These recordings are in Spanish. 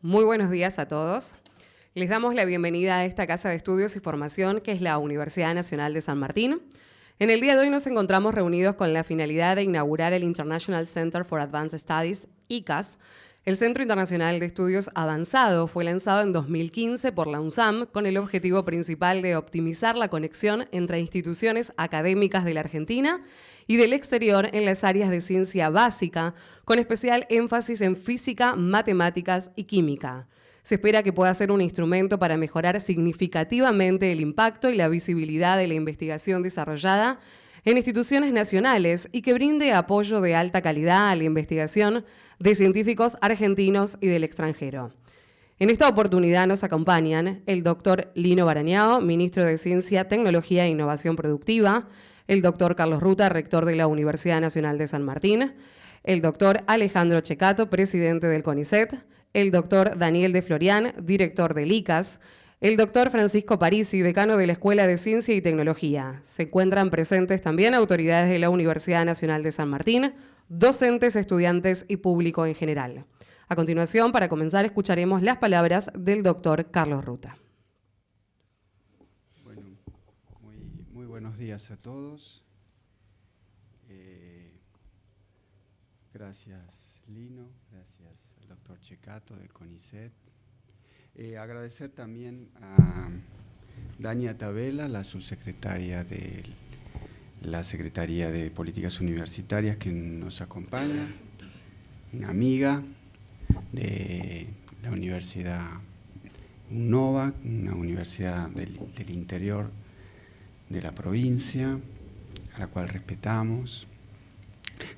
Muy buenos días a todos. Les damos la bienvenida a esta Casa de Estudios y Formación que es la Universidad Nacional de San Martín. En el día de hoy nos encontramos reunidos con la finalidad de inaugurar el International Center for Advanced Studies, ICAS. El Centro Internacional de Estudios Avanzados fue lanzado en 2015 por la UNSAM con el objetivo principal de optimizar la conexión entre instituciones académicas de la Argentina y del exterior en las áreas de ciencia básica, con especial énfasis en física, matemáticas y química. Se espera que pueda ser un instrumento para mejorar significativamente el impacto y la visibilidad de la investigación desarrollada en instituciones nacionales y que brinde apoyo de alta calidad a la investigación de científicos argentinos y del extranjero. En esta oportunidad nos acompañan el doctor Lino Barañao, ministro de Ciencia, Tecnología e Innovación Productiva, el doctor Carlos Ruta, rector de la Universidad Nacional de San Martín, el doctor Alejandro Checato, presidente del CONICET, el doctor Daniel de Florian, director del ICAS, el doctor Francisco Parisi, decano de la Escuela de Ciencia y Tecnología. Se encuentran presentes también autoridades de la Universidad Nacional de San Martín, docentes, estudiantes y público en general. A continuación, para comenzar, escucharemos las palabras del doctor Carlos Ruta. Bueno, muy buenos días a todos. Gracias Lino, gracias al doctor Checato de CONICET. Agradecer también a Dania Tabela, la subsecretaria de la Secretaría de Políticas Universitarias que nos acompaña, una amiga de la Universidad UNOVA, una universidad del interior de la provincia, a la cual respetamos.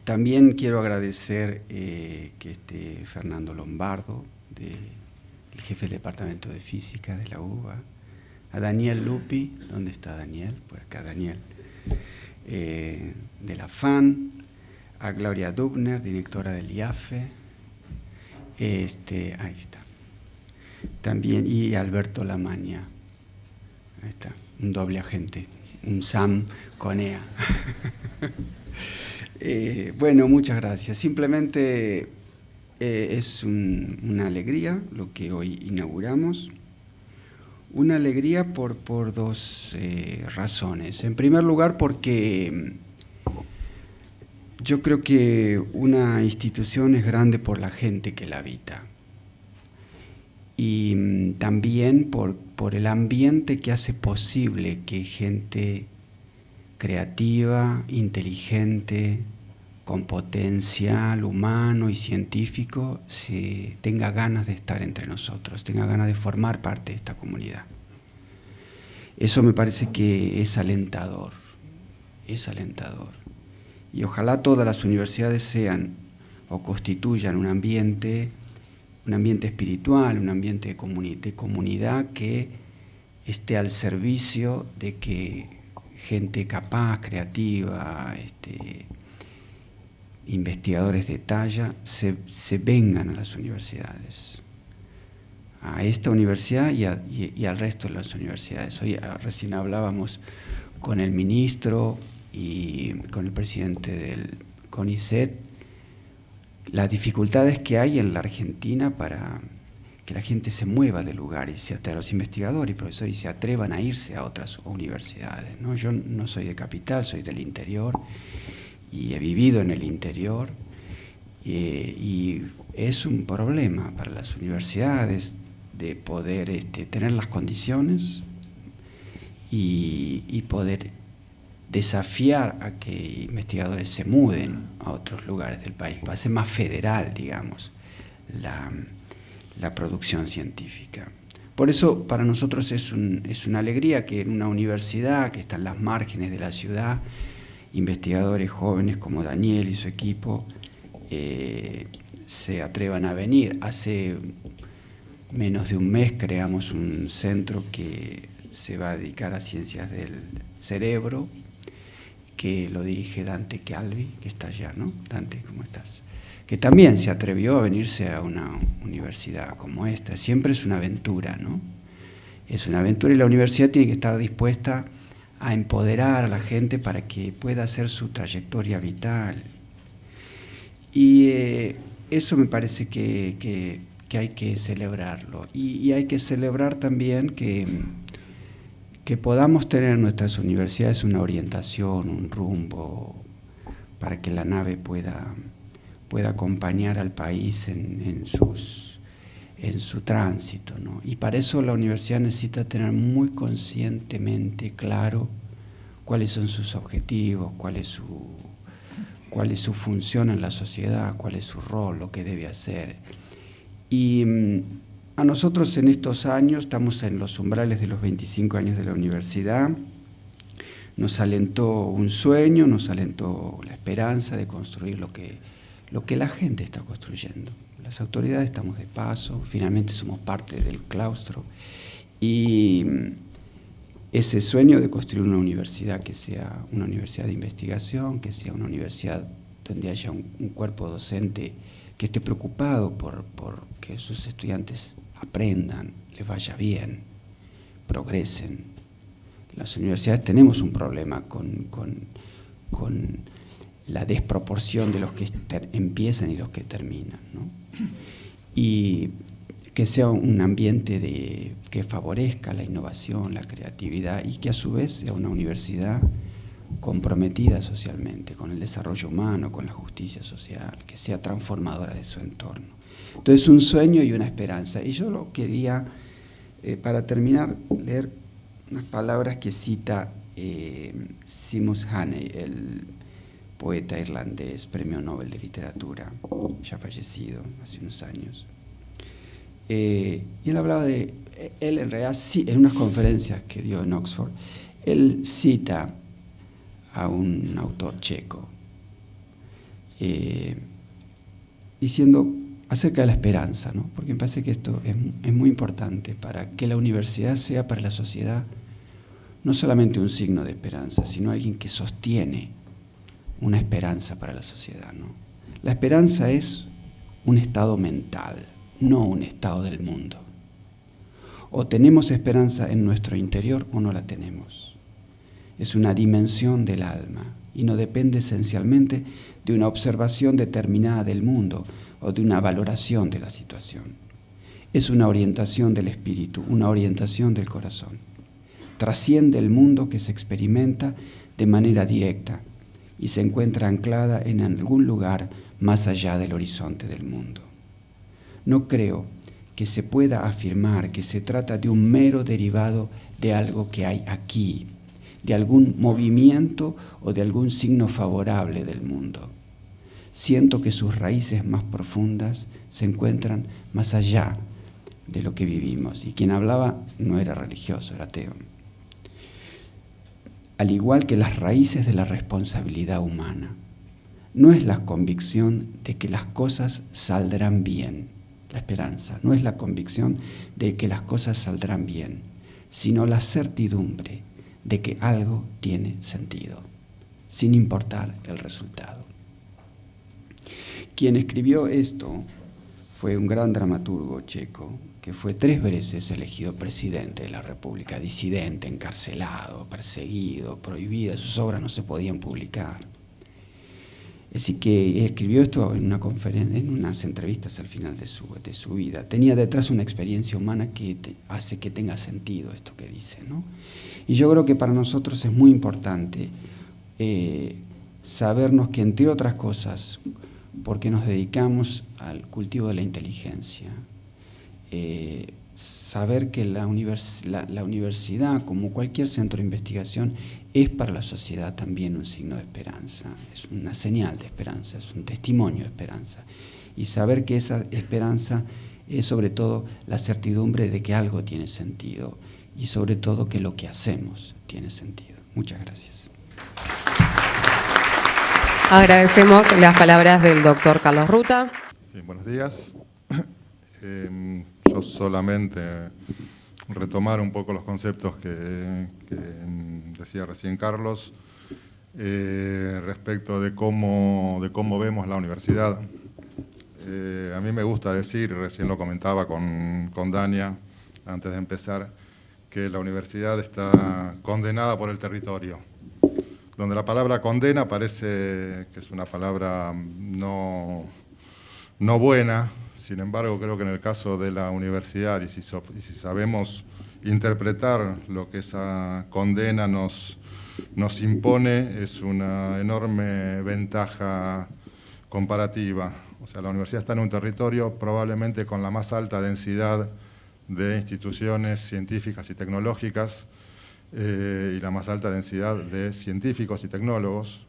También quiero agradecer que esté Fernando Lombardo, el jefe del Departamento de Física de la UBA, a Daniel Lupi, ¿dónde está Daniel? Por acá Daniel, de la FAN, a Gloria Dubner, directora del IAFE, ahí está, también, y Alberto Lamaña, ahí está, un doble agente, un SAM con EA. Bueno, muchas gracias. Simplemente es una alegría lo que hoy inauguramos. Una alegría por dos razones. En primer lugar, porque yo creo que una institución es grande por la gente que la habita. Y también por el ambiente que hace posible que gente creativa, inteligente, con potencial humano y científico, tenga ganas de estar entre nosotros, tenga ganas de formar parte de esta comunidad. Eso me parece que es alentador, es alentador. Y ojalá todas las universidades sean o constituyan un ambiente espiritual, un ambiente de comunidad que esté al servicio de que gente capaz, creativa, investigadores de talla, se vengan a las universidades, a esta universidad y al resto de las universidades. Hoy recién hablábamos con el ministro y con el presidente del CONICET, las dificultades que hay en la Argentina para que la gente se mueva de lugar y los investigadores y profesores se atrevan a irse a otras universidades, ¿no? Yo no soy de capital, soy del interior y he vivido en el interior y es un problema para las universidades de poder tener las condiciones y poder desafiar a que investigadores se muden a otros lugares del país, para ser más federal, digamos, la producción científica. Por eso para nosotros es una alegría que en una universidad que está en las márgenes de la ciudad, investigadores jóvenes como Daniel y su equipo se atrevan a venir. Hace menos de un mes creamos un centro que se va a dedicar a ciencias del cerebro, que lo dirige Dante Calvi, que está allá, ¿no? Dante, ¿cómo estás? Que también se atrevió a venirse a una universidad como esta. Siempre es una aventura, ¿no? Es una aventura y la universidad tiene que estar dispuesta a empoderar a la gente para que pueda hacer su trayectoria vital. Y eso me parece que hay que celebrarlo. Y hay que celebrar también que podamos tener en nuestras universidades una orientación, un rumbo, para que la nave pueda acompañar al país en su tránsito, ¿no? Y para eso la universidad necesita tener muy conscientemente claro cuáles son sus objetivos, cuál es su función en la sociedad, cuál es su rol, lo que debe hacer. Y a nosotros en estos años, estamos en los umbrales de los 25 años de la universidad, nos alentó un sueño, nos alentó la esperanza de construir lo que la gente está construyendo. Las autoridades estamos de paso, finalmente somos parte del claustro, y ese sueño de construir una universidad que sea una universidad de investigación, que sea una universidad donde haya un cuerpo docente que esté preocupado por que sus estudiantes aprendan, les vaya bien, progresen. Las universidades tenemos un problema con la desproporción de los que empiezan y los que terminan, ¿no? Y que sea un ambiente que favorezca la innovación, la creatividad, y que a su vez sea una universidad comprometida socialmente, con el desarrollo humano, con la justicia social, que sea transformadora de su entorno. Entonces, un sueño y una esperanza. Y yo lo quería, para terminar, leer unas palabras que cita Seamus Heaney, el poeta irlandés, premio Nobel de Literatura, ya fallecido hace unos años. Y él hablaba él en realidad, sí, en unas conferencias que dio en Oxford, él cita a un autor checo, diciendo acerca de la esperanza, ¿no? Porque me parece que esto es muy importante para que la universidad sea para la sociedad no solamente un signo de esperanza, sino alguien que sostiene una esperanza para la sociedad, ¿no? La esperanza es un estado mental, no un estado del mundo. O tenemos esperanza en nuestro interior o no la tenemos. Es una dimensión del alma y no depende esencialmente de una observación determinada del mundo o de una valoración de la situación. Es una orientación del espíritu, una orientación del corazón. Trasciende el mundo que se experimenta de manera directa y se encuentra anclada en algún lugar más allá del horizonte del mundo. No creo que se pueda afirmar que se trata de un mero derivado de algo que hay aquí, de algún movimiento o de algún signo favorable del mundo. Siento que sus raíces más profundas se encuentran más allá de lo que vivimos. Y quien hablaba no era religioso, era ateo. Al igual que las raíces de la responsabilidad humana, no es la convicción de que las cosas saldrán bien, la esperanza, no es la convicción de que las cosas saldrán bien, sino la certidumbre de que algo tiene sentido, sin importar el resultado. Quien escribió esto fue un gran dramaturgo checo, que fue 3 veces elegido presidente de la República, disidente, encarcelado, perseguido, prohibido, sus obras no se podían publicar. Así que escribió esto en una conferencia, en unas entrevistas al final de su vida. Tenía detrás una experiencia humana que hace que tenga sentido esto que dice, ¿no? Y yo creo que para nosotros es muy importante sabernos que, entre otras cosas, porque nos dedicamos al cultivo de la inteligencia, saber que la universidad, como cualquier centro de investigación, es para la sociedad también un signo de esperanza, es una señal de esperanza, es un testimonio de esperanza. Y saber que esa esperanza es sobre todo la certidumbre de que algo tiene sentido y sobre todo que lo que hacemos tiene sentido. Muchas gracias. Agradecemos las palabras del doctor Carlos Ruta. Sí, buenos días. Yo solamente retomar un poco los conceptos que decía recién Carlos respecto de cómo vemos la universidad. A mí me gusta decir, recién lo comentaba con Dania antes de empezar, que la universidad está condenada por el territorio, donde la palabra condena parece que es una palabra no buena, Sin embargo, creo que en el caso de la universidad, y si sabemos interpretar lo que esa condena nos impone, es una enorme ventaja comparativa. O sea, la universidad está en un territorio probablemente con la más alta densidad de instituciones científicas y tecnológicas y la más alta densidad de científicos y tecnólogos.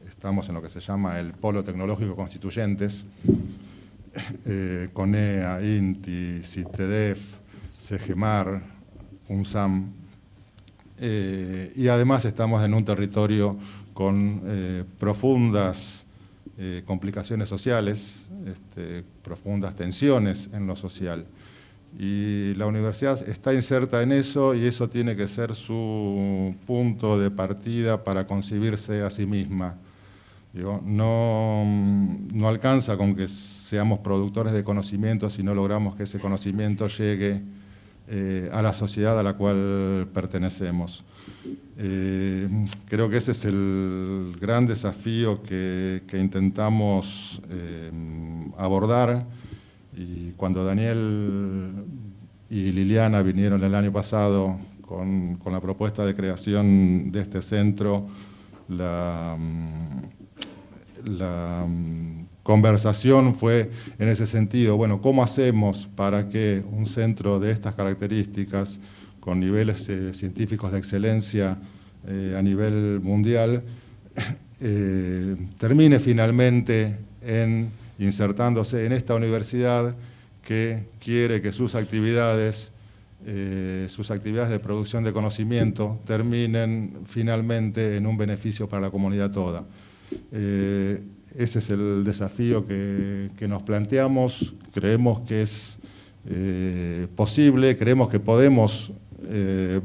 Estamos en lo que se llama el Polo Tecnológico Constituyentes, CONEA, INTI, CITEDEF, CEGEMAR, UNSAM, y además estamos en un territorio con profundas complicaciones sociales, profundas tensiones en lo social. Y la universidad está inserta en eso y eso tiene que ser su punto de partida para concebirse a sí misma. Digo, no alcanza con que seamos productores de conocimiento si no logramos que ese conocimiento llegue a la sociedad a la cual pertenecemos. Creo que ese es el gran desafío que intentamos abordar, y cuando Daniel y Liliana vinieron el año pasado con la propuesta de creación de este centro, la conversación fue en ese sentido. Bueno, ¿cómo hacemos para que un centro de estas características, con niveles científicos de excelencia a nivel mundial, termine finalmente insertándose en esta universidad que quiere que sus actividades de producción de conocimiento terminen finalmente en un beneficio para la comunidad toda? Ese es el desafío que nos planteamos. Creemos que es posible, creemos que podemos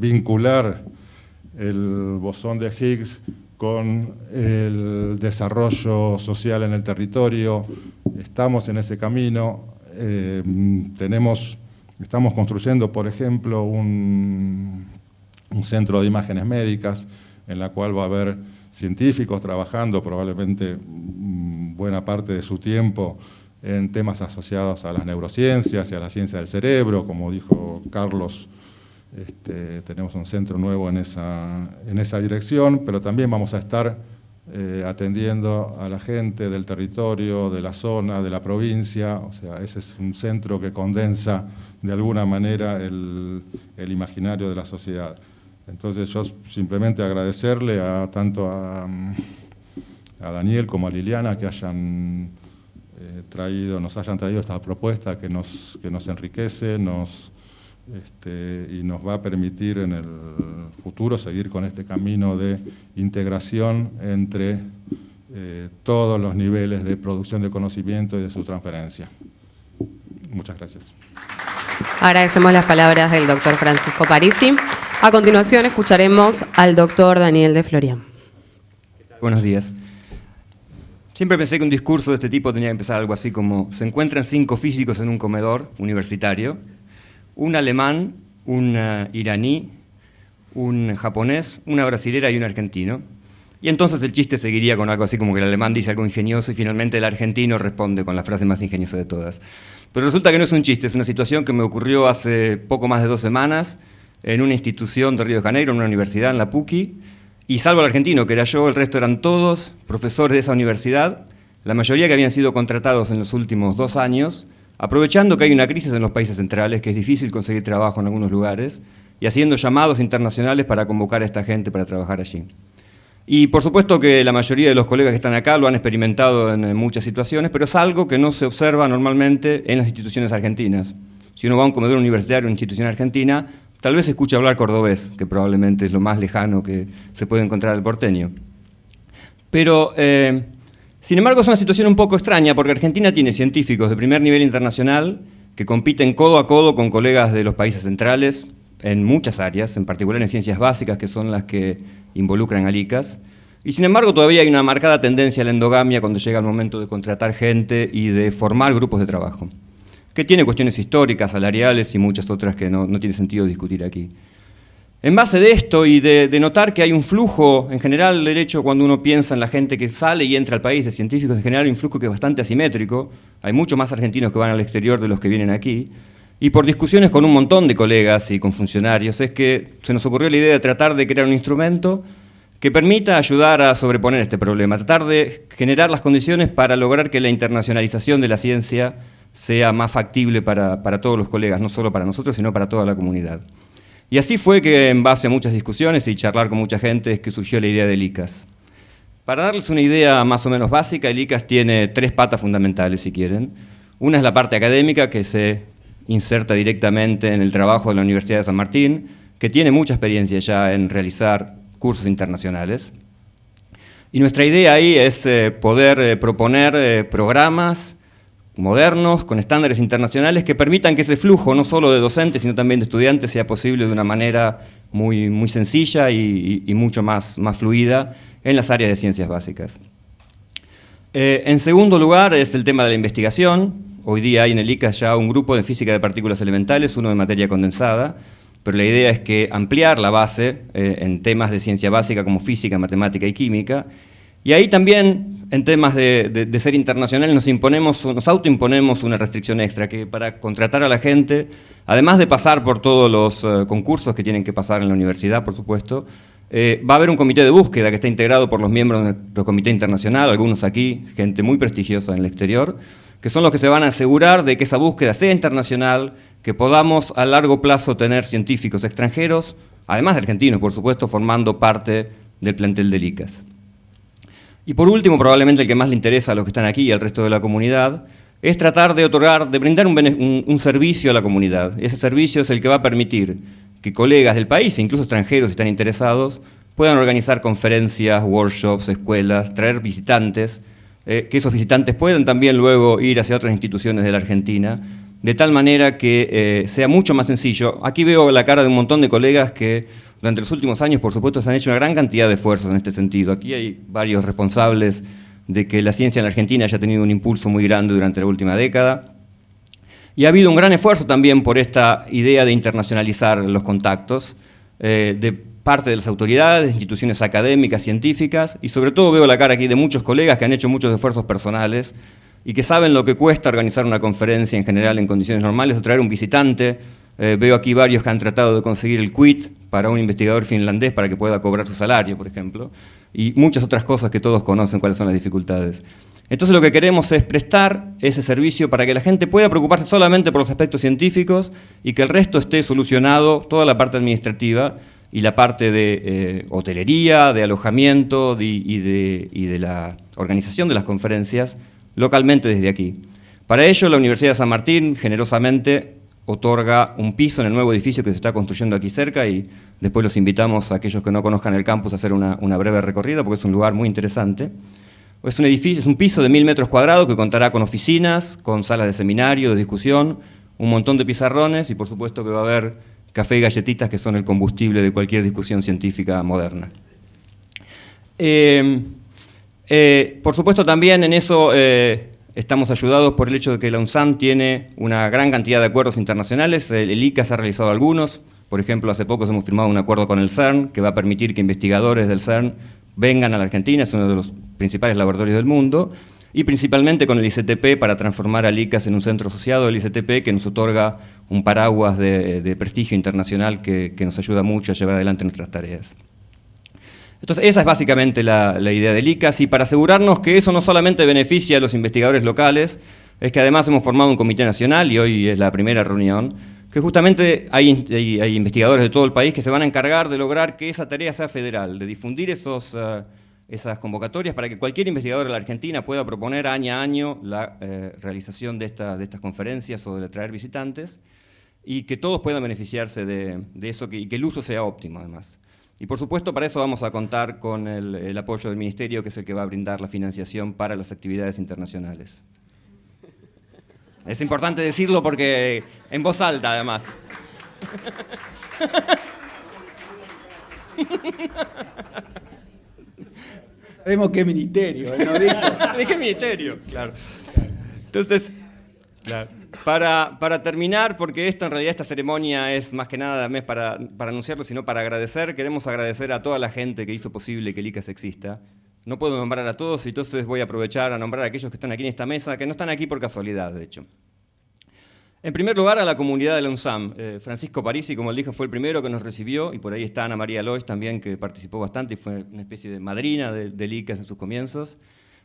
vincular el bosón de Higgs con el desarrollo social en el territorio. Estamos en ese camino. Estamos construyendo, por ejemplo, un centro de imágenes médicas en la cual va a haber científicos trabajando probablemente buena parte de su tiempo en temas asociados a las neurociencias y a la ciencia del cerebro. Como dijo Carlos, tenemos un centro nuevo en esa dirección, pero también vamos a estar atendiendo a la gente del territorio, de la zona, de la provincia. O sea, ese es un centro que condensa de alguna manera el imaginario de la sociedad. Entonces yo simplemente agradecerle tanto a Daniel como a Liliana que nos hayan traído esta propuesta que nos enriquece, y nos va a permitir en el futuro seguir con este camino de integración entre todos los niveles de producción de conocimiento y de su transferencia. Muchas gracias. Agradecemos las palabras del doctor Francisco Parisi. A continuación escucharemos al doctor Daniel de Florian. Buenos días. Siempre pensé que un discurso de este tipo tenía que empezar algo así como: se encuentran 5 físicos en un comedor universitario, un alemán, un iraní, un japonés, una brasilera y un argentino. Y entonces el chiste seguiría con algo así como que el alemán dice algo ingenioso y finalmente el argentino responde con la frase más ingeniosa de todas. Pero resulta que no es un chiste, es una situación que me ocurrió hace poco más de 2 semanas en una institución de Río de Janeiro, en una universidad, en la PUCI, y salvo el argentino, que era yo, el resto eran todos profesores de esa universidad, la mayoría que habían sido contratados en los últimos 2 años, aprovechando que hay una crisis en los países centrales, que es difícil conseguir trabajo en algunos lugares, y haciendo llamados internacionales para convocar a esta gente para trabajar allí. Y por supuesto que la mayoría de los colegas que están acá lo han experimentado en muchas situaciones, pero es algo que no se observa normalmente en las instituciones argentinas. Si uno va a un comedor universitario en una institución argentina, tal vez escuche hablar cordobés, que probablemente es lo más lejano que se puede encontrar al porteño. Pero, sin embargo, es una situación un poco extraña, porque Argentina tiene científicos de primer nivel internacional que compiten codo a codo con colegas de los países centrales en muchas áreas, en particular en ciencias básicas, que son las que involucran al ICAS. Y sin embargo, todavía hay una marcada tendencia a la endogamia cuando llega el momento de contratar gente y de formar grupos de trabajo, que tiene cuestiones históricas, salariales y muchas otras que no tiene sentido discutir aquí. En base de esto y de notar que hay un flujo, en general, de hecho, cuando uno piensa en la gente que sale y entra al país, de científicos, en general hay un flujo que es bastante asimétrico, hay muchos más argentinos que van al exterior de los que vienen aquí, y por discusiones con un montón de colegas y con funcionarios, es que se nos ocurrió la idea de tratar de crear un instrumento que permita ayudar a sobreponer este problema, tratar de generar las condiciones para lograr que la internacionalización de la ciencia sea más factible para todos los colegas, no solo para nosotros, sino para toda la comunidad. Y así fue que, en base a muchas discusiones y charlar con mucha gente, es que surgió la idea del ICAS. Para darles una idea más o menos básica, el ICAS tiene 3 patas fundamentales, si quieren. Una es la parte académica, que se inserta directamente en el trabajo de la Universidad de San Martín, que tiene mucha experiencia ya en realizar cursos internacionales. Y nuestra idea ahí es poder proponer programas modernos, con estándares internacionales, que permitan que ese flujo, no solo de docentes, sino también de estudiantes, sea posible de una manera muy, muy sencilla y mucho más fluida en las áreas de ciencias básicas. En segundo lugar es el tema de la investigación. Hoy día hay en el ICAS ya un grupo de física de partículas elementales, uno de materia condensada, pero la idea es que ampliar la base en temas de ciencia básica como física, matemática y química. Y ahí también, en temas de ser internacional, nos autoimponemos una restricción extra, que para contratar a la gente, además de pasar por todos los concursos que tienen que pasar en la universidad, por supuesto, va a haber un comité de búsqueda que está integrado por los miembros del comité internacional, algunos aquí, gente muy prestigiosa en el exterior, que son los que se van a asegurar de que esa búsqueda sea internacional, que podamos a largo plazo tener científicos extranjeros, además de argentinos, por supuesto, formando parte del plantel del ICAS. Y por último, probablemente el que más le interesa a los que están aquí y al resto de la comunidad, es tratar de brindar un servicio a la comunidad. Ese servicio es el que va a permitir que colegas del país, e incluso extranjeros si están interesados, puedan organizar conferencias, workshops, escuelas, traer visitantes, que esos visitantes puedan también luego ir hacia otras instituciones de la Argentina, de tal manera que sea mucho más sencillo. Aquí veo la cara de un montón de colegas que durante los últimos años, por supuesto, se han hecho una gran cantidad de esfuerzos en este sentido. Aquí hay varios responsables de que la ciencia en la Argentina haya tenido un impulso muy grande durante la última década. Y ha habido un gran esfuerzo también por esta idea de internacionalizar los contactos de parte de las autoridades, instituciones académicas, científicas, y sobre todo veo la cara aquí de muchos colegas que han hecho muchos esfuerzos personales y que saben lo que cuesta organizar una conferencia en general en condiciones normales o traer un visitante. Veo aquí varios que han tratado de conseguir el quit para un investigador finlandés para que pueda cobrar su salario, por ejemplo, y muchas otras cosas que todos conocen cuáles son las dificultades. Entonces lo que queremos es prestar ese servicio para que la gente pueda preocuparse solamente por los aspectos científicos y que el resto esté solucionado, toda la parte administrativa y la parte de hotelería, de alojamiento y de la organización de las conferencias localmente desde aquí. Para ello, la Universidad de San Martín generosamente otorga un piso en el nuevo edificio que se está construyendo aquí cerca y después los invitamos a aquellos que no conozcan el campus a hacer una breve recorrida porque es un lugar muy interesante. Es un edificio, es un piso de 1000 metros cuadrados que contará con oficinas, con salas de seminario, de discusión, un montón de pizarrones y por supuesto que va a haber café y galletitas que son el combustible de cualquier discusión científica moderna. Por supuesto también en eso estamos ayudados por el hecho de que la UNSAM tiene una gran cantidad de acuerdos internacionales. El ICAS ha realizado algunos. Por ejemplo, hace poco hemos firmado un acuerdo con el CERN que va a permitir que investigadores del CERN vengan a la Argentina, es uno de los principales laboratorios del mundo, y principalmente con el ICTP para transformar al ICAS en un centro asociado del ICTP que nos otorga un paraguas de prestigio internacional que nos ayuda mucho a llevar adelante nuestras tareas. Entonces, esa es básicamente la idea del ICAS, y para asegurarnos que eso no solamente beneficia a los investigadores locales, es que además hemos formado un comité nacional, y hoy es la primera reunión, que justamente hay investigadores de todo el país que se van a encargar de lograr que esa tarea sea federal, de difundir esas convocatorias para que cualquier investigador de la Argentina pueda proponer año a año la realización de estas conferencias o de traer visitantes, y que todos puedan beneficiarse de eso y que el uso sea óptimo además. Y por supuesto para eso vamos a contar con el apoyo del Ministerio, que es el que va a brindar la financiación para las actividades internacionales. Es importante decirlo porque en voz alta además. Sabemos qué ministerio, ¿no? ¿De qué ministerio? Claro. Entonces, claro. Para terminar, porque en realidad esta ceremonia es más que nada no es para anunciarlo, sino para agradecer, queremos agradecer a toda la gente que hizo posible que el ICAS exista. No puedo nombrar a todos, entonces voy a aprovechar a nombrar a aquellos que están aquí en esta mesa, que no están aquí por casualidad, de hecho. En primer lugar, a la comunidad de la UNSAM. Francisco Parisi, como él dijo, fue el primero que nos recibió, y por ahí está Ana María Lois también, que participó bastante y fue una especie de madrina del ICAS en sus comienzos.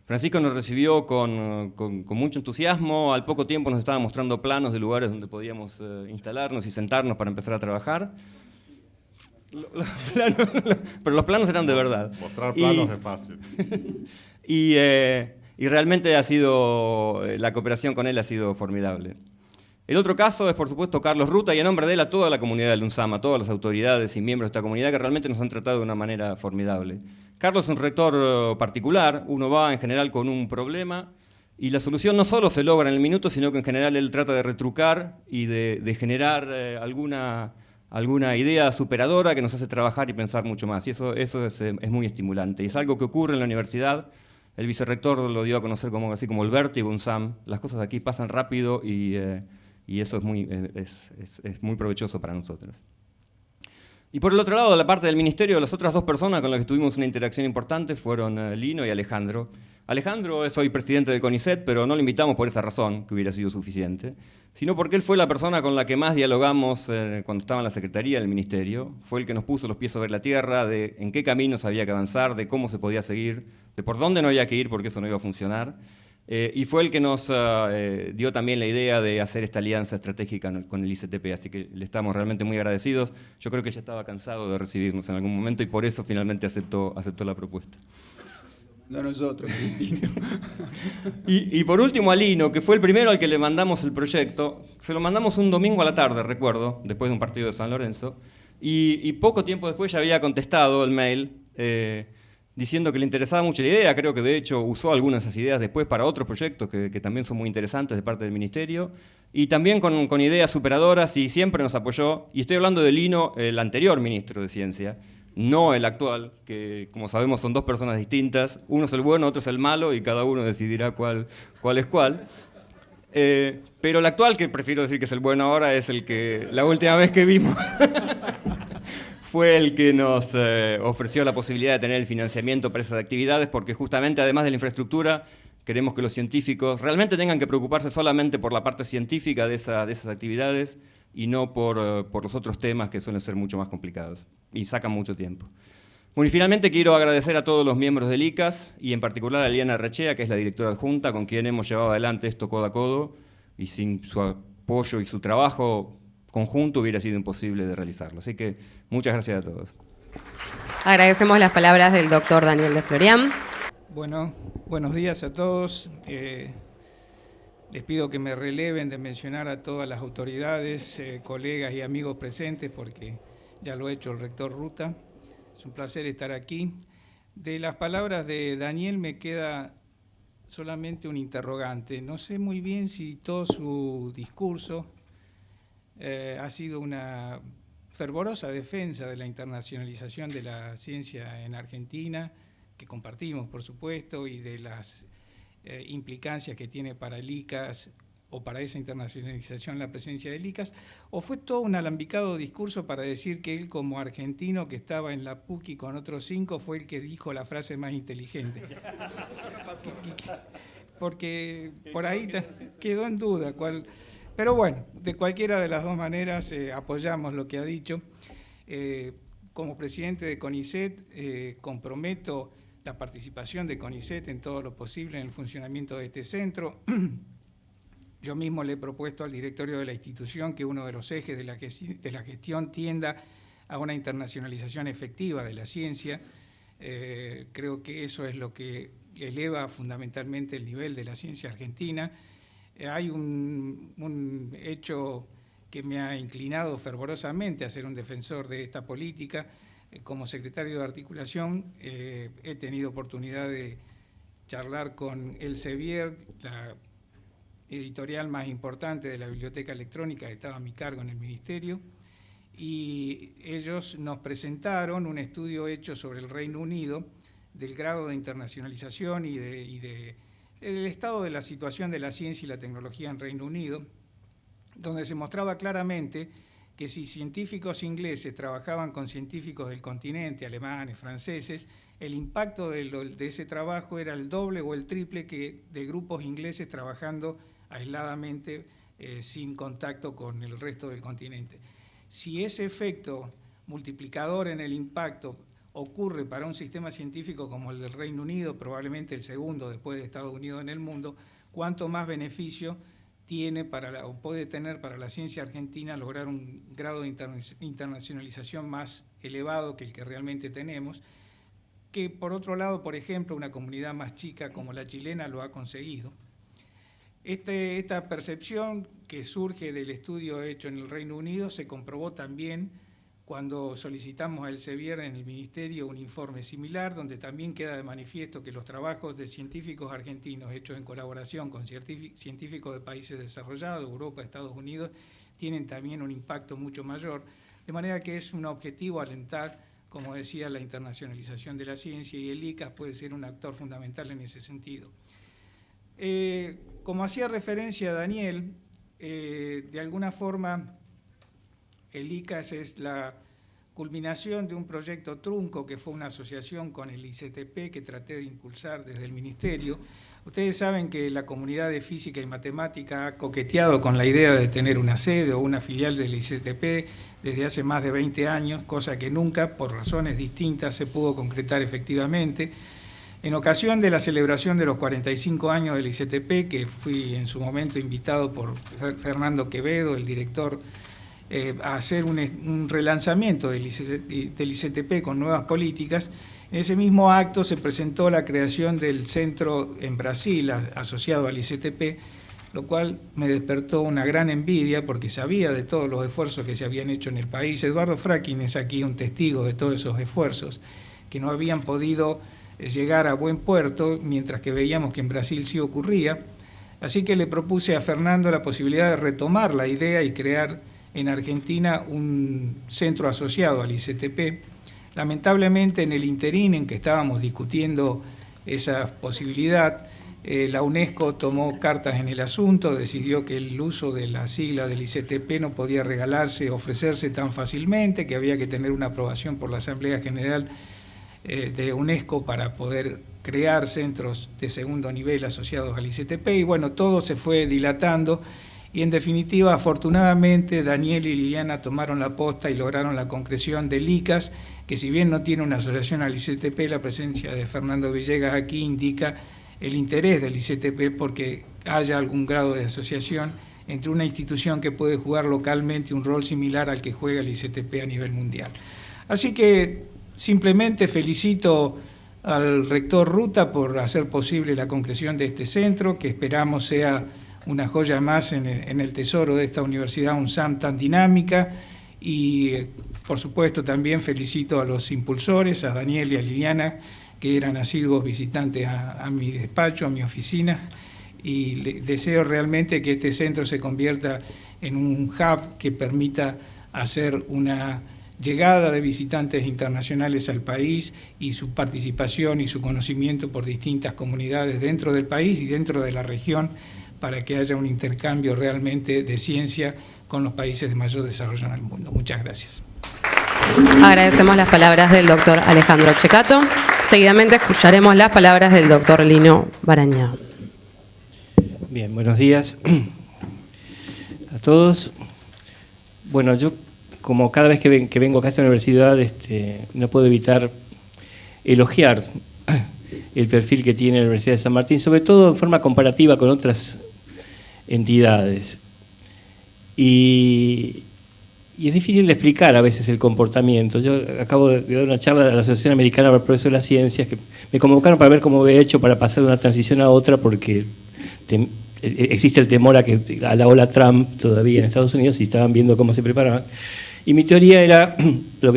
Francisco nos recibió con mucho entusiasmo. Al poco tiempo nos estaba mostrando planos de lugares donde podíamos instalarnos y sentarnos para empezar a trabajar. Pero los planos eran de verdad. Mostrar planos es fácil. Y realmente la cooperación con él ha sido formidable. El otro caso es, por supuesto, Carlos Ruta, y en nombre de él a toda la comunidad del UNSAM, a todas las autoridades y miembros de esta comunidad que realmente nos han tratado de una manera formidable. Carlos es un rector particular, uno va en general con un problema, y la solución no solo se logra en el minuto, sino que en general él trata de retrucar y de generar alguna idea superadora que nos hace trabajar y pensar mucho más, y eso es muy estimulante. Y es algo que ocurre en la universidad. El vicerrector lo dio a conocer así como el vértigo UNSAM. Las cosas aquí pasan rápido y eso es muy provechoso para nosotros. Y por el otro lado, de la parte del ministerio, las otras dos personas con las que tuvimos una interacción importante fueron Lino y Alejandro. Alejandro es hoy presidente del CONICET, pero no lo invitamos por esa razón, que hubiera sido suficiente, sino porque él fue la persona con la que más dialogamos cuando estaba en la Secretaría del Ministerio. Fue el que nos puso los pies sobre la tierra, de en qué caminos había que avanzar, de cómo se podía seguir, de por dónde no había que ir porque eso no iba a funcionar. Y fue el que nos dio también la idea de hacer esta alianza estratégica con el ICTP, así que le estamos realmente muy agradecidos. Yo creo que ya estaba cansado de recibirnos en algún momento y por eso finalmente aceptó la propuesta. No nosotros. Y por último a Lino, que fue el primero al que le mandamos el proyecto. Se lo mandamos un domingo a la tarde, recuerdo, después de un partido de San Lorenzo, y poco tiempo después ya había contestado el mail diciendo que le interesaba mucho la idea. Creo que de hecho usó algunas de esas ideas después para otros proyectos que también son muy interesantes de parte del Ministerio, y también con ideas superadoras, y siempre nos apoyó. Y estoy hablando de Lino, el anterior ministro de Ciencia, no el actual, que como sabemos son dos personas distintas. Uno es el bueno, otro es el malo, y cada uno decidirá cuál es cuál. Pero el actual, que prefiero decir que es el bueno ahora, es el que la última vez que vimos fue el que nos ofreció la posibilidad de tener el financiamiento para esas actividades, porque justamente además de la infraestructura, queremos que los científicos realmente tengan que preocuparse solamente por la parte científica de esas actividades y no por los otros temas que suelen ser mucho más complicados y sacan mucho tiempo. Bueno, y finalmente quiero agradecer a todos los miembros del ICAS y en particular a Liliana Rechea, que es la directora adjunta, con quien hemos llevado adelante esto codo a codo, y sin su apoyo y su trabajo conjunto hubiera sido imposible de realizarlo. Así que muchas gracias a todos. Agradecemos las palabras del doctor Daniel de Florian. Bueno, buenos días a todos. Les pido que me releven de mencionar a todas las autoridades, colegas y amigos presentes, porque ya lo ha hecho el rector Ruta. Es un placer estar aquí. De las palabras de Daniel me queda solamente un interrogante. No sé muy bien si todo su discurso ha sido una fervorosa defensa de la internacionalización de la ciencia en Argentina, que compartimos, por supuesto, y de las implicancias que tiene para el ICAS o para esa internacionalización la presencia del ICAS, o fue todo un alambicado discurso para decir que él, como argentino que estaba en la PUCI con otros 5, fue el que dijo la frase más inteligente. Porque por ahí quedó en duda cuál. Pero bueno, de cualquiera de las dos maneras apoyamos lo que ha dicho. Como presidente de CONICET comprometo la participación de CONICET en todo lo posible en el funcionamiento de este centro. Yo mismo le he propuesto al directorio de la institución que uno de los ejes de la gestión tienda a una internacionalización efectiva de la ciencia. Creo que eso es lo que eleva fundamentalmente el nivel de la ciencia argentina. Hay un hecho que me ha inclinado fervorosamente a ser un defensor de esta política. Como secretario de articulación he tenido oportunidad de charlar con Elsevier, la editorial más importante de la biblioteca electrónica que estaba a mi cargo en el ministerio, y ellos nos presentaron un estudio hecho sobre el Reino Unido del grado de internacionalización y del estado de la situación de la ciencia y la tecnología en Reino Unido. donde se mostraba claramente que si científicos ingleses trabajaban con científicos del continente, alemanes, franceses, el impacto de ese trabajo era el doble o el triple que de grupos ingleses trabajando aisladamente sin contacto con el resto del continente. Si ese efecto multiplicador en el impacto ocurre para un sistema científico como el del Reino Unido, probablemente el segundo después de Estados Unidos en el mundo, cuánto más beneficio tiene o puede tener para la ciencia argentina lograr un grado de internacionalización más elevado que el que realmente tenemos, que por otro lado, por ejemplo, una comunidad más chica como la chilena lo ha conseguido. Esta percepción que surge del estudio hecho en el Reino Unido se comprobó también cuando solicitamos a Elsevier en el Ministerio un informe similar, donde también queda de manifiesto que los trabajos de científicos argentinos hechos en colaboración con científicos de países desarrollados, Europa, Estados Unidos, tienen también un impacto mucho mayor, de manera que es un objetivo alentar, como decía, la internacionalización de la ciencia, y el ICAS puede ser un actor fundamental en ese sentido. Como hacía referencia Daniel, de alguna forma el ICAS es la culminación de un proyecto trunco que fue una asociación con el ICTP que traté de impulsar desde el Ministerio. Ustedes saben que la comunidad de física y matemática ha coqueteado con la idea de tener una sede o una filial del ICTP desde hace más de 20 años, cosa que nunca, por razones distintas, se pudo concretar efectivamente. En ocasión de la celebración de los 45 años del ICTP, que fui en su momento invitado por Fernando Quevedo, el director, a hacer un relanzamiento del ICTP con nuevas políticas, en ese mismo acto se presentó la creación del centro en Brasil asociado al ICTP, lo cual me despertó una gran envidia porque sabía de todos los esfuerzos que se habían hecho en el país. Eduardo Fracking es aquí un testigo de todos esos esfuerzos, que no habían podido llegar a buen puerto, mientras que veíamos que en Brasil sí ocurría. Así que le propuse a Fernando la posibilidad de retomar la idea y crear en Argentina un centro asociado al ICTP. Lamentablemente, en el interín en que estábamos discutiendo esa posibilidad, la UNESCO tomó cartas en el asunto, decidió que el uso de la sigla del ICTP no podía ofrecerse tan fácilmente, que había que tener una aprobación por la Asamblea General de UNESCO para poder crear centros de segundo nivel asociados al ICTP, y bueno, todo se fue dilatando. Y en definitiva, afortunadamente, Daniel y Liliana tomaron la posta y lograron la concreción del ICAS, que si bien no tiene una asociación al ICTP, la presencia de Fernando Villegas aquí indica el interés del ICTP porque haya algún grado de asociación entre una institución que puede jugar localmente un rol similar al que juega el ICTP a nivel mundial. Así que simplemente felicito al rector Ruta por hacer posible la concreción de este centro, que esperamos sea una joya más en el tesoro de esta universidad UNSAM tan dinámica, y por supuesto también felicito a los impulsores, a Daniel y a Liliana, que eran asiduos visitantes a mi despacho, a mi oficina, y deseo realmente que este centro se convierta en un hub que permita hacer una llegada de visitantes internacionales al país y su participación y su conocimiento por distintas comunidades dentro del país y dentro de la región, para que haya un intercambio realmente de ciencia con los países de mayor desarrollo en el mundo. Muchas gracias. Agradecemos las palabras del doctor Alejandro Ceccato. Seguidamente escucharemos las palabras del doctor Lino Barañao. Bien, buenos días a todos. Bueno, yo como cada vez que vengo acá a esta universidad no puedo evitar elogiar el perfil que tiene la Universidad de San Martín, sobre todo en forma comparativa con otras entidades. Y es difícil de explicar a veces el comportamiento. Yo acabo de dar una charla de la Asociación Americana para el Progreso de las Ciencias, que me convocaron para ver cómo había hecho para pasar de una transición a otra, porque existe el temor a la ola Trump todavía en Estados Unidos, y estaban viendo cómo se preparaban. Y mi teoría era, lo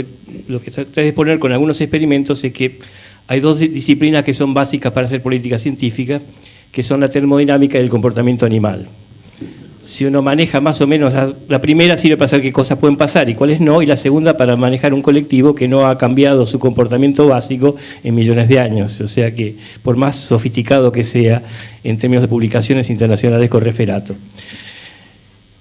que traté de exponer con algunos experimentos, es que hay dos disciplinas que son básicas para hacer política científica, que son la termodinámica y el comportamiento animal. Si uno maneja más o menos, la primera sirve para saber qué cosas pueden pasar y cuáles no, y la segunda para manejar un colectivo que no ha cambiado su comportamiento básico en millones de años. O sea que, por más sofisticado que sea en términos de publicaciones internacionales con referato.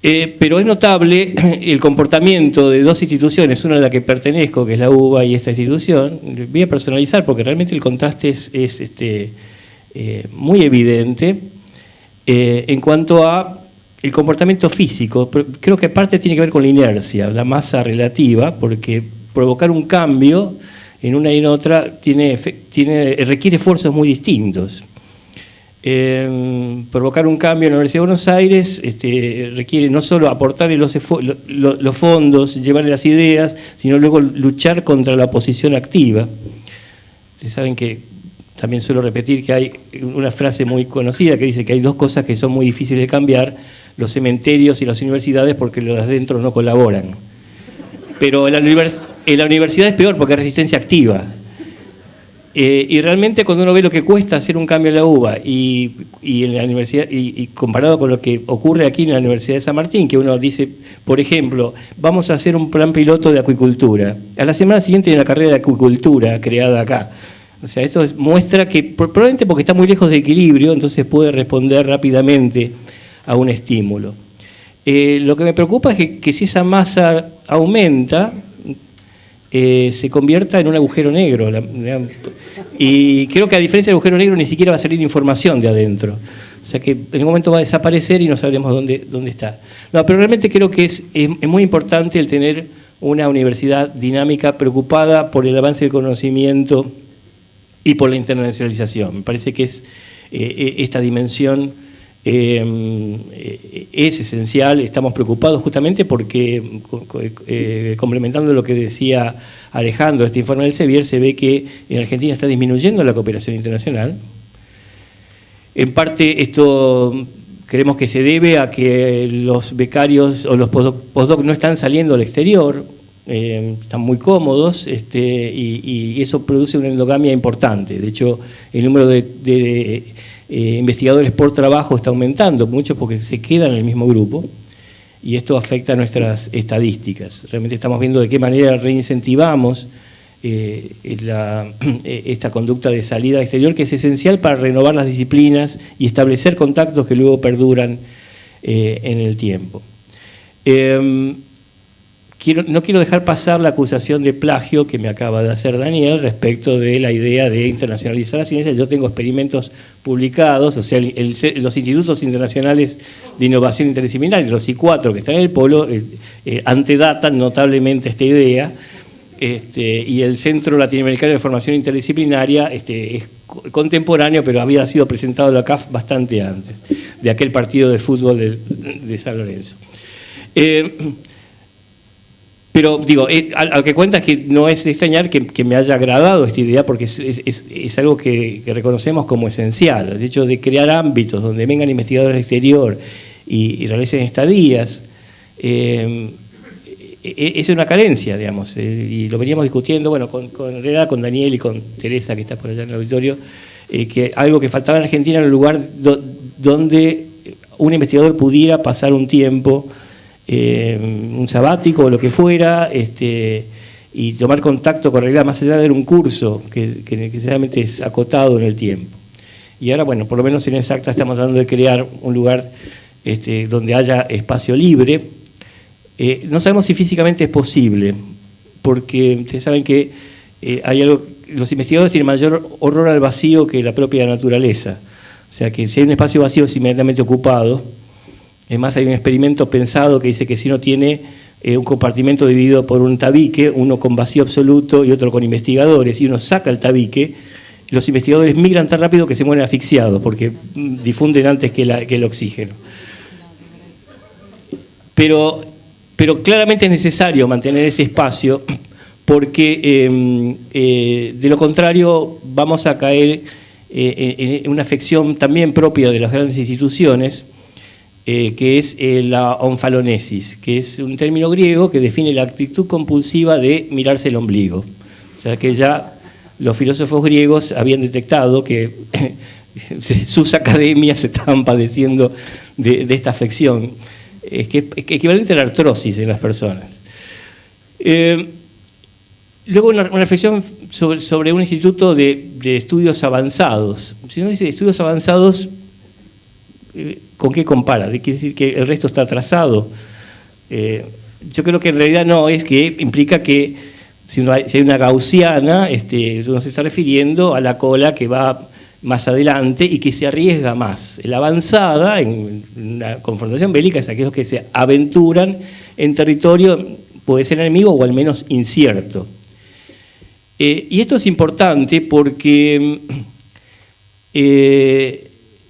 Pero es notable el comportamiento de dos instituciones, una a la que pertenezco, que es la UBA, y esta institución. Voy a personalizar porque realmente el contraste es muy evidente en cuanto a el comportamiento físico. Creo que parte tiene que ver con la inercia, la masa relativa, porque provocar un cambio en una y en otra requiere esfuerzos muy distintos. Provocar un cambio en la Universidad de Buenos Aires requiere no solo aportarle los fondos, llevarle las ideas, sino luego luchar contra la oposición activa. Ustedes saben que también suelo repetir que hay una frase muy conocida que dice que hay dos cosas que son muy difíciles de cambiar: los cementerios y las universidades, porque los de adentro no colaboran. Pero en la universidad es peor porque hay resistencia activa. Y realmente cuando uno ve lo que cuesta hacer un cambio en la UBA y en la universidad, y comparado con lo que ocurre aquí en la Universidad de San Martín, que uno dice, por ejemplo, vamos a hacer un plan piloto de acuicultura. A la semana siguiente hay una carrera de acuicultura creada acá. O sea, esto muestra que, probablemente porque está muy lejos de equilibrio, entonces puede responder rápidamente a un estímulo. Lo que me preocupa es que si esa masa aumenta, se convierta en un agujero negro. Y creo que a diferencia del agujero negro ni siquiera va a salir información de adentro. O sea que en un momento va a desaparecer y no sabremos dónde está. No, pero realmente creo que es muy importante el tener una universidad dinámica, preocupada por el avance del conocimiento y por la internacionalización. Me parece que esta dimensión es esencial. Estamos preocupados justamente porque, complementando lo que decía Alejandro, este informe del CEBIER, se ve que en Argentina está disminuyendo la cooperación internacional. En parte esto creemos que se debe a que los becarios o los postdoc no están saliendo al exterior, están muy cómodos, y eso produce una endogamia importante. De hecho, el número de investigadores por trabajo está aumentando mucho porque se quedan en el mismo grupo, y esto afecta a nuestras estadísticas. Realmente estamos viendo de qué manera reincentivamos esta conducta de salida al exterior, que es esencial para renovar las disciplinas y establecer contactos que luego perduran en el tiempo. No quiero dejar pasar la acusación de plagio que me acaba de hacer Daniel respecto de la idea de internacionalizar la ciencia. Yo tengo experimentos publicados, o sea, los institutos internacionales de innovación interdisciplinaria, los I4 que están en el polo, antedatan notablemente esta idea, y el Centro Latinoamericano de Formación Interdisciplinaria es contemporáneo, pero había sido presentado en la CAF bastante antes, de aquel partido de fútbol de San Lorenzo. Pero digo, a lo que cuenta es que no es de extrañar que me haya agradado esta idea, porque es algo que reconocemos como esencial. El hecho de crear ámbitos donde vengan investigadores del exterior y realicen estadías, es una carencia, digamos, y lo veníamos discutiendo, bueno, con Daniel y con Teresa, que está por allá en el auditorio, que algo que faltaba en Argentina era un lugar donde un investigador pudiera pasar un tiempo, un sabático o lo que fuera, y tomar contacto con realidad, más allá de un curso que necesariamente es acotado en el tiempo. Y ahora, bueno, por lo menos en Exacta estamos tratando de crear un lugar donde haya espacio libre. No sabemos si físicamente es posible, porque ustedes saben que los investigadores tienen mayor horror al vacío que la propia naturaleza. O sea que si hay un espacio vacío es inmediatamente ocupado. Además, hay un experimento pensado que dice que si uno tiene un compartimento dividido por un tabique, uno con vacío absoluto y otro con investigadores, y uno saca el tabique, los investigadores migran tan rápido que se mueren asfixiados porque difunden antes que el oxígeno. Pero claramente es necesario mantener ese espacio, porque de lo contrario vamos a caer en una afección también propia de las grandes instituciones, que es la onfalonesis, que es un término griego que define la actitud compulsiva de mirarse el ombligo. O sea que ya los filósofos griegos habían detectado que sus academias estaban padeciendo de esta afección, que es equivalente a la artrosis en las personas. Luego una reflexión sobre un instituto de estudios avanzados. Si uno dice estudios avanzados, ¿con qué compara? ¿Quiere decir que el resto está atrasado? Yo creo que en realidad no, es que implica que si hay una gaussiana, uno se está refiriendo a la cola que va más adelante y que se arriesga más. La avanzada en una confrontación bélica es aquellos que se aventuran en territorio, puede ser enemigo o al menos incierto. Y esto es importante porque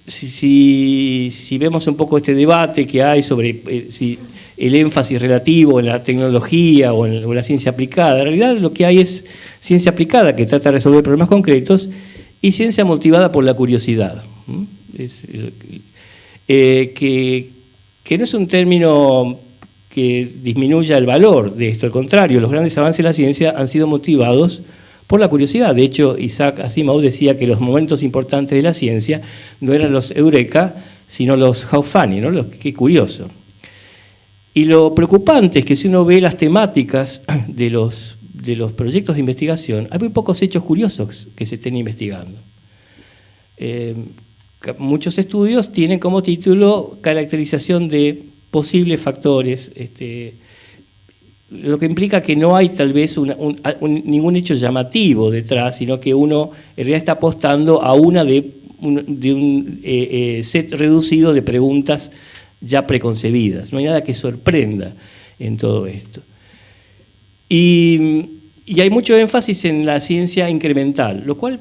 si vemos un poco este debate que hay sobre si el énfasis relativo en la tecnología o en la ciencia aplicada, en realidad lo que hay es ciencia aplicada que trata de resolver problemas concretos y ciencia motivada por la curiosidad. Que no es un término que disminuya el valor de esto, al contrario, los grandes avances de la ciencia han sido motivados por la curiosidad. De hecho, Isaac Asimov decía que los momentos importantes de la ciencia no eran los eureka, sino los how funny, ¿no? Qué curioso. Y lo preocupante es que si uno ve las temáticas de los proyectos de investigación, hay muy pocos hechos curiosos que se estén investigando. Muchos estudios tienen como título caracterización de posibles factores, lo que implica que no hay tal vez ningún hecho llamativo detrás, sino que uno en realidad está apostando a una de un set reducido de preguntas ya preconcebidas. No hay nada que sorprenda en todo esto. Y hay mucho énfasis en la ciencia incremental, lo cual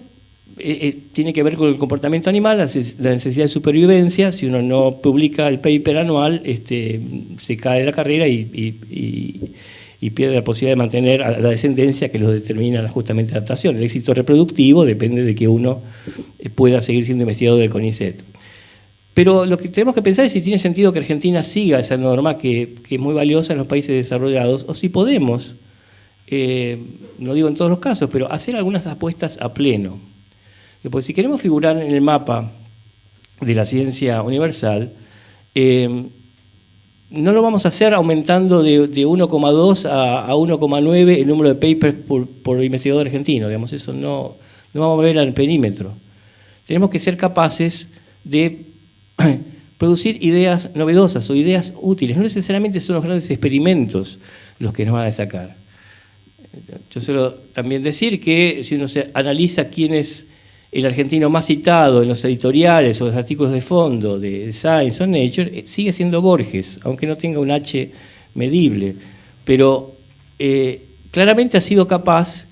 tiene que ver con el comportamiento animal, la necesidad de supervivencia. Si uno no publica el paper anual, se cae de la carrera y pierde la posibilidad de mantener a la descendencia que lo determina justamente la adaptación. El éxito reproductivo depende de que uno pueda seguir siendo investigador del CONICET. Pero lo que tenemos que pensar es si tiene sentido que Argentina siga esa norma que es muy valiosa en los países desarrollados, o si podemos, no digo en todos los casos, pero hacer algunas apuestas a pleno. Porque si queremos figurar en el mapa de la ciencia universal, no lo vamos a hacer aumentando de 1,2 a 1,9 el número de papers por investigador argentino. Digamos, eso no vamos a ver al perímetro. Tenemos que ser capaces de producir ideas novedosas o ideas útiles. No necesariamente son los grandes experimentos los que nos van a destacar. Yo suelo también decir que si uno se analiza quién es el argentino más citado en los editoriales o los artículos de fondo de Science o Nature, sigue siendo Borges, aunque no tenga un H medible. Pero claramente ha sido capaz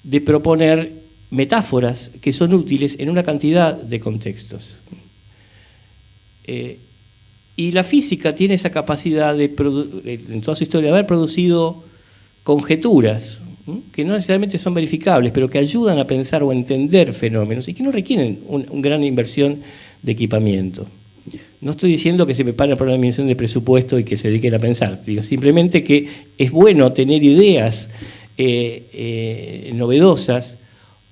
de proponer metáforas que son útiles en una cantidad de contextos. Y la física tiene esa capacidad en toda su historia, de haber producido conjeturas que no necesariamente son verificables, pero que ayudan a pensar o a entender fenómenos y que no requieren una gran inversión de equipamiento. No estoy diciendo que se preparen para una disminución de presupuesto y que se dediquen a pensar, digo simplemente que es bueno tener ideas novedosas,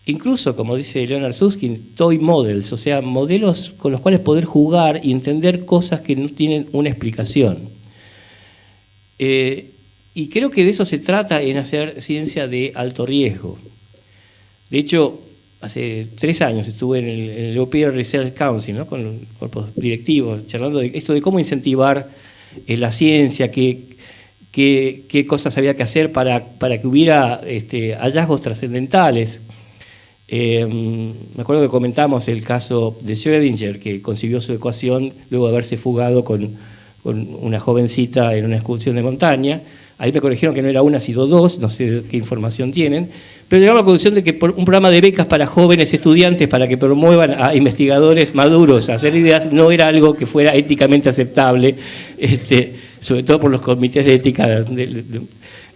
incluso, como dice Leonard Susskind, toy models, o sea, modelos con los cuales poder jugar y entender cosas que no tienen una explicación. Y creo que de eso se trata en hacer ciencia de alto riesgo. De hecho, hace 3 años estuve en el European Research Council, ¿no? Con cuerpos directivos, charlando de esto de cómo incentivar la ciencia, qué cosas había que hacer para que hubiera hallazgos trascendentales. Me acuerdo que comentamos el caso de Schrödinger, que concibió su ecuación luego de haberse fugado con una jovencita en una excursión de montaña. Ahí me corrigieron que no era una, sino 2, no sé qué información tienen, pero llegamos a la conclusión de que por un programa de becas para jóvenes estudiantes para que promuevan a investigadores maduros a hacer ideas no era algo que fuera éticamente aceptable, sobre todo por los comités de ética de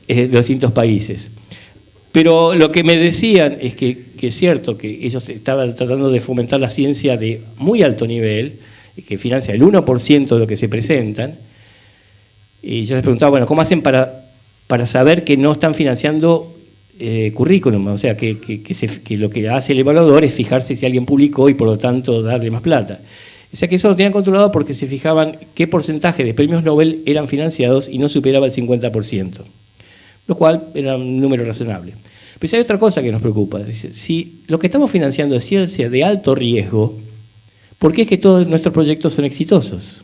los distintos países. Pero lo que me decían es que es cierto que ellos estaban tratando de fomentar la ciencia de muy alto nivel, que financia el 1% de lo que se presentan. Y yo les preguntaba, bueno, ¿cómo hacen para saber que no están financiando currículum? O sea, que lo que hace el evaluador es fijarse si alguien publicó y por lo tanto darle más plata. O sea, que eso lo tenían controlado porque se fijaban qué porcentaje de premios Nobel eran financiados y no superaba el 50%, lo cual era un número razonable. Pero hay otra cosa que nos preocupa. Si lo que estamos financiando es ciencia de alto riesgo, ¿por qué es que todos nuestros proyectos son exitosos?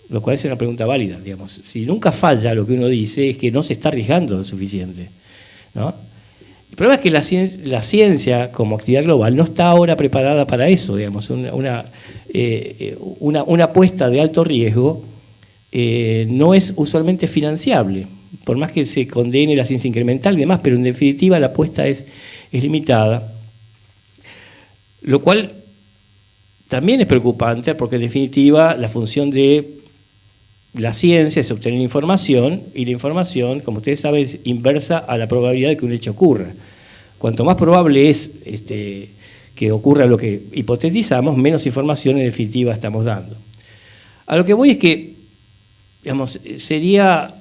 Lo cual es una pregunta válida, digamos. Si nunca falla lo que uno dice, es que no se está arriesgando lo suficiente, ¿no? El problema es que la ciencia como actividad global no está ahora preparada para eso, digamos. Una apuesta de alto riesgo no es usualmente financiable, por más que se condene la ciencia incremental y demás, pero en definitiva la apuesta es limitada, lo cual también es preocupante porque en definitiva la función de la ciencia es obtener información, y la información, como ustedes saben, es inversa a la probabilidad de que un hecho ocurra. Cuanto más probable es que ocurra lo que hipotetizamos, menos información en definitiva estamos dando. A lo que voy es que, digamos, sería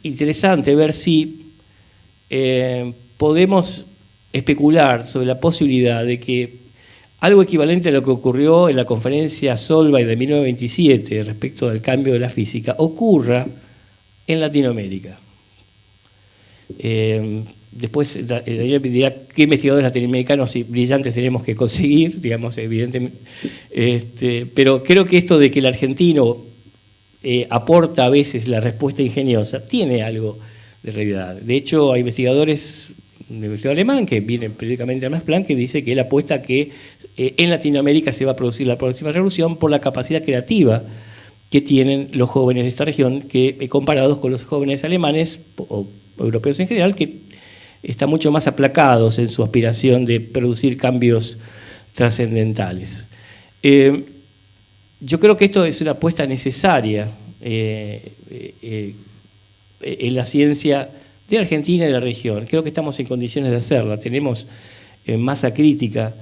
interesante ver si podemos especular sobre la posibilidad de que algo equivalente a lo que ocurrió en la conferencia Solvay de 1927 respecto del cambio de la física ocurra en Latinoamérica. Después Daniel dirá qué investigadores latinoamericanos y brillantes tenemos que conseguir, digamos, evidentemente. Pero creo que esto de que el argentino aporta a veces la respuesta ingeniosa tiene algo de realidad. De hecho, hay investigadores, un investigador alemán que viene periódicamente a Max Planck, que dice que él apuesta que en Latinoamérica se va a producir la próxima revolución por la capacidad creativa que tienen los jóvenes de esta región, que comparados con los jóvenes alemanes o europeos en general, que están mucho más aplacados en su aspiración de producir cambios trascendentales. Yo creo que esto es una apuesta necesaria en la ciencia de Argentina y de la región. Creo que estamos en condiciones de hacerla, tenemos masa crítica,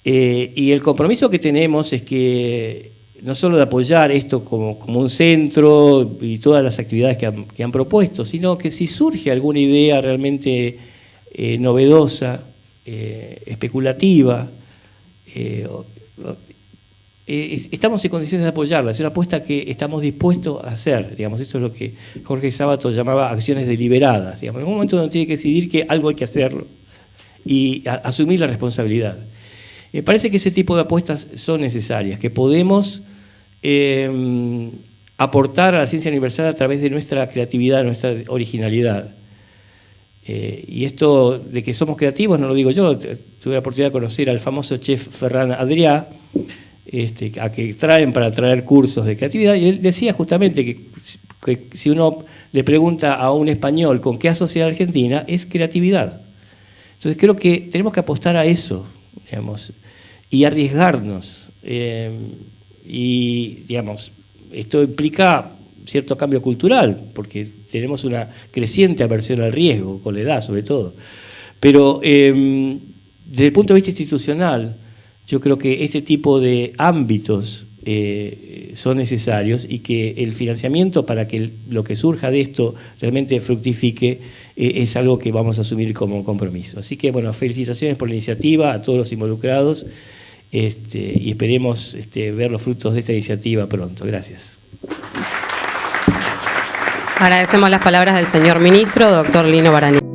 y el compromiso que tenemos es que no solo de apoyar esto como un centro y todas las actividades que han propuesto, sino que si surge alguna idea realmente novedosa, especulativa, estamos en condiciones de apoyarla. Es una apuesta que estamos dispuestos a hacer. Digamos, esto es lo que Jorge Sábato llamaba acciones deliberadas. Digamos, en algún momento uno tiene que decidir que algo hay que hacerlo y asumir la responsabilidad. Me parece que ese tipo de apuestas son necesarias, que podemos aportar a la ciencia universal a través de nuestra creatividad, nuestra originalidad. Y esto de que somos creativos no lo digo yo, tuve la oportunidad de conocer al famoso chef Ferran Adrià, a que traen para traer cursos de creatividad, y él decía justamente que si uno le pregunta a un español con qué asocia a Argentina, es creatividad. Entonces creo que tenemos que apostar a eso, digamos, y arriesgarnos. Y, digamos, esto implica cierto cambio cultural, porque tenemos una creciente aversión al riesgo, con la edad sobre todo. Pero desde el punto de vista institucional, yo creo que este tipo de ámbitos son necesarios y que el financiamiento para que lo que surja de esto realmente fructifique es algo que vamos a asumir como compromiso. Así que, bueno, felicitaciones por la iniciativa a todos los involucrados y esperemos ver los frutos de esta iniciativa pronto. Gracias. Agradecemos las palabras del señor ministro, doctor Lino Barani.